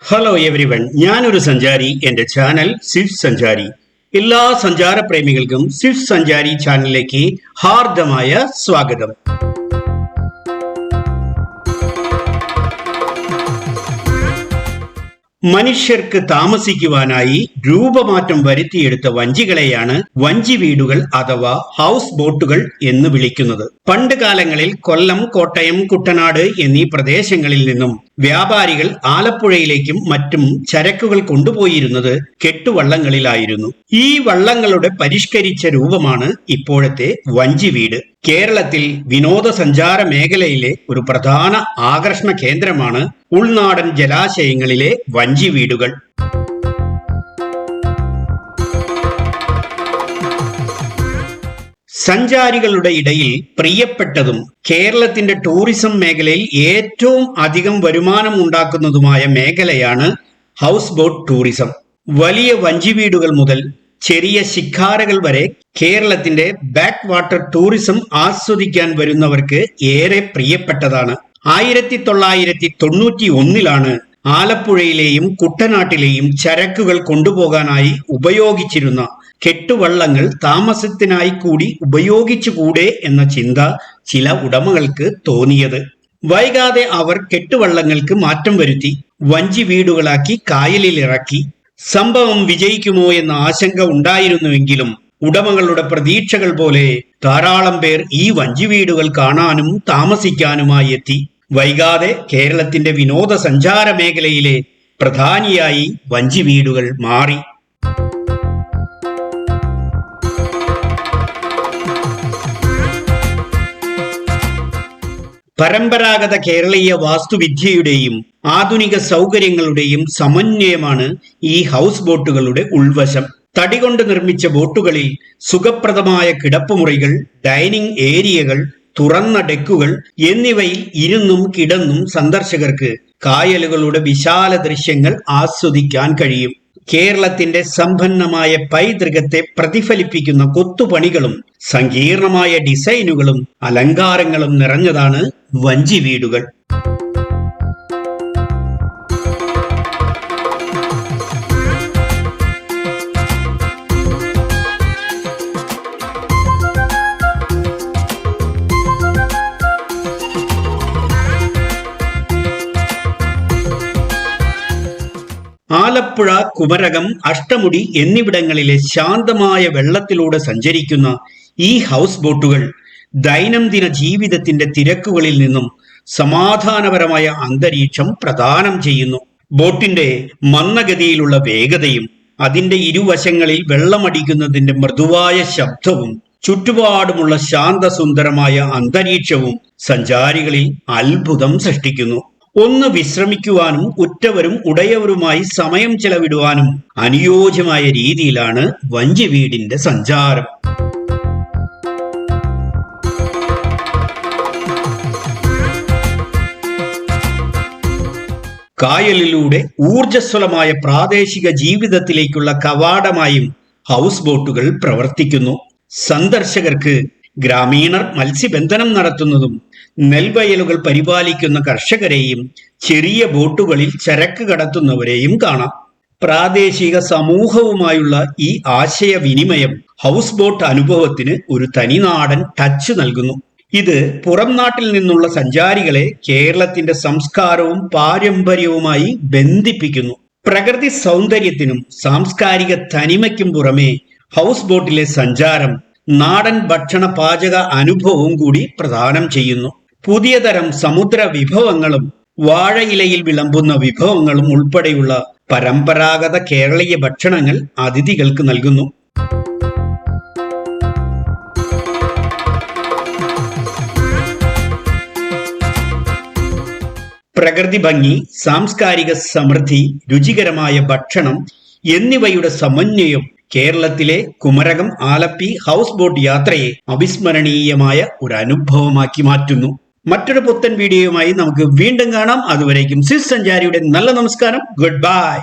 Hello everyone, ഞാനൊരു സഞ്ചാരി. എന്റെ ചാനൽ സ്വിഫ്റ്റ് സഞ്ചാരി. എല്ലാ സഞ്ചാര പ്രേമികൾക്കും സ്വിഫ്റ്റ് സഞ്ചാരി ചാനലിലേക്ക് ഹാർദമായ സ്വാഗതം. മനുഷ്യർക്ക് താമസിക്കുവാനായി രൂപമാറ്റം വരുത്തിയെടുത്ത വഞ്ചികളെയാണ് വഞ്ചി വീടുകൾ അഥവാ ഹൗസ് ബോട്ടുകൾ എന്ന് വിളിക്കുന്നത്. പണ്ട് കാലങ്ങളിൽ കൊല്ലം, കോട്ടയം, കുട്ടനാട് എന്നീ പ്രദേശങ്ങളിൽ നിന്നും വ്യാപാരികൾ ആലപ്പുഴയിലേക്കും മറ്റും ചരക്കുകൾ കൊണ്ടുപോയിരുന്നത് കെട്ടുവള്ളങ്ങളിലായിരുന്നു. ഈ വള്ളങ്ങളുടെ പരിഷ്കരിച്ച രൂപമാണ് ഇപ്പോഴത്തെ വഞ്ചി വീട്. കേരളത്തിൽ വിനോദസഞ്ചാര മേഖലയിലെ ഒരു പ്രധാന ആകർഷണ കേന്ദ്രമാണ് ഉൾനാടൻ ജലാശയങ്ങളിലെ വഞ്ചി വീടുകൾ. സഞ്ചാരികളുടെ ഇടയിൽ പ്രിയപ്പെട്ടതും കേരളത്തിന്റെ ടൂറിസം മേഖലയിൽ ഏറ്റവും അധികം വരുമാനം ഉണ്ടാക്കുന്നതുമായ മേഖലയാണ് ഹൗസ് ബോട്ട് ടൂറിസം. വലിയ വഞ്ചി വീടുകൾ മുതൽ ചെറിയ ശിഖാരകൾ വരെ കേരളത്തിന്റെ ബാക്ക് വാട്ടർ ടൂറിസം ആസ്വദിക്കാൻ വരുന്നവർക്ക് ഏറെ പ്രിയപ്പെട്ടതാണ്. 1991 ആലപ്പുഴയിലെയും കുട്ടനാട്ടിലെയും ചരക്കുകൾ കൊണ്ടുപോകാനായി ഉപയോഗിച്ചിരുന്ന കെട്ടുവള്ളങ്ങൾ താമസത്തിനായി കൂടി ഉപയോഗിച്ചുകൂടെ എന്ന ചിന്ത ചില ഉടമകൾക്ക് തോന്നിയത്. വൈകാതെ അവർ കെട്ടുവള്ളങ്ങൾക്ക് മാറ്റം വരുത്തി വഞ്ചി വീടുകളാക്കി കായലിൽ ഇറക്കി. സംഭവം വിജയിക്കുമോ എന്ന ആശങ്ക ഉണ്ടായിരുന്നുവെങ്കിലും ഉടമകളുടെ പ്രതീക്ഷകൾ പോലെ ധാരാളം പേർ ഈ വഞ്ചി വീടുകൾ കാണാനും താമസിക്കാനുമായി എത്തി. വൈകാതെ കേരളത്തിന്റെ വിനോദസഞ്ചാര മേഖലയിലെ പ്രധാനിയായി വഞ്ചി വീടുകൾ മാറി. പരമ്പരാഗത കേരളീയ വാസ്തുവിദ്യയുടെയും ആധുനിക സൗകര്യങ്ങളുടെയും സമന്വയമാണ് ഈ ഹൗസ് ബോട്ടുകളുടെ ഉൾവശം. തടികൊണ്ട് നിർമ്മിച്ച ബോട്ടുകളിൽ സുഖപ്രദമായ കിടപ്പുമുറികൾ, ഡൈനിങ് ഏരിയകൾ, തുറന്ന ഡെക്കുകൾ എന്നിവയിൽ ഇരുന്നും കിടന്നും സന്ദർശകർക്ക് കായലുകളുടെ വിശാല ദൃശ്യങ്ങൾ ആസ്വദിക്കാൻ കഴിയും. കേരളത്തിന്റെ സമ്പന്നമായ പൈതൃകത്തെ പ്രതിഫലിപ്പിക്കുന്ന കൊത്തുപണികളും സങ്കീർണമായ ഡിസൈനുകളും അലങ്കാരങ്ങളും നിറഞ്ഞതാണ് വഞ്ചി വീടുകൾ. ആലപ്പുഴ, കുമരകം, അഷ്ടമുടി എന്നിവിടങ്ങളിലെ ശാന്തമായ വെള്ളത്തിലൂടെ സഞ്ചരിക്കുന്ന ഈ ഹൗസ് ബോട്ടുകൾ ദൈനംദിന ജീവിതത്തിന്റെ തിരക്കുകളിൽ നിന്നും സമാധാനപരമായ അന്തരീക്ഷം പ്രദാനം ചെയ്യുന്നു. ബോട്ടിന്റെ മന്ദഗതിയിലുള്ള വേഗതയും അതിന്റെ ഇരുവശങ്ങളിൽ വെള്ളമടിക്കുന്നതിന്റെ മൃദുവായ ശബ്ദവും ചുറ്റുപാടുമുള്ള ശാന്തസുന്ദരമായ അന്തരീക്ഷവും സഞ്ചാരികളിൽ അത്ഭുതം സൃഷ്ടിക്കുന്നു. ഒന്ന് വിശ്രമിക്കുവാനും ഉറ്റവരും ഉടയവരുമായി സമയം ചെലവിടുവാനും അനുയോജ്യമായ രീതിയിലാണ് വഞ്ചി വീടിന്റെ സഞ്ചാരം. കായലിലൂടെ ഊർജ്ജസ്വലമായ പ്രാദേശിക ജീവിതത്തിലേക്കുള്ള കവാടമായും ഹൗസ് ബോട്ടുകൾ പ്രവർത്തിക്കുന്നു. സന്ദർശകർക്ക് ഗ്രാമീണർ മത്സ്യബന്ധനം നടത്തുന്നതും നെൽവയലുകൾ പരിപാലിക്കുന്ന കർഷകരെയും ചെറിയ ബോട്ടുകളിൽ ചരക്ക് കടത്തുന്നവരെയും കാണാം. പ്രാദേശിക സമൂഹവുമായുള്ള ഈ ആശയവിനിമയം ഹൗസ് ബോട്ട് അനുഭവത്തിന് ഒരു തനിനാടൻ ടച്ച് നൽകുന്നു. ഇത് പുറം നാട്ടിൽ നിന്നുള്ള സഞ്ചാരികളെ കേരളത്തിന്റെ സംസ്കാരവും പാരമ്പര്യവുമായി ബന്ധിപ്പിക്കുന്നു. പ്രകൃതി സൗന്ദര്യത്തിനും സാംസ്കാരിക തനിമയ്ക്കും പുറമെ ഹൗസ് ബോട്ടിലെ സഞ്ചാരം നാടൻ ഭക്ഷണ പാചക അനുഭവവും കൂടി പ്രദാനം ചെയ്യുന്നു. പുതിയ തരം സമുദ്ര വിഭവങ്ങളും വാഴയിലയിൽ വിളമ്പുന്ന വിഭവങ്ങളും ഉൾപ്പെടെയുള്ള പരമ്പരാഗത കേരളീയ ഭക്ഷണങ്ങൾ അതിഥികൾക്ക് നൽകുന്നു. പ്രകൃതി ഭംഗി, സാംസ്കാരിക സമൃദ്ധി, രുചികരമായ ഭക്ഷണം എന്നിവയുടെ സമന്വയം കേരളത്തിലെ കുമരകം, ആലപ്പി ഹൗസ് ബോട്ട് യാത്രയെ അവിസ്മരണീയമായ ഒരു അനുഭവമാക്കി മാറ്റുന്നു. മറ്റൊരു പുത്തൻ വീഡിയോയുമായി നമുക്ക് വീണ്ടും കാണാം. അതുവരേക്കും സ്വിഫ്റ്റ് സഞ്ചാരിയുടെ നല്ല നമസ്കാരം. Good bye.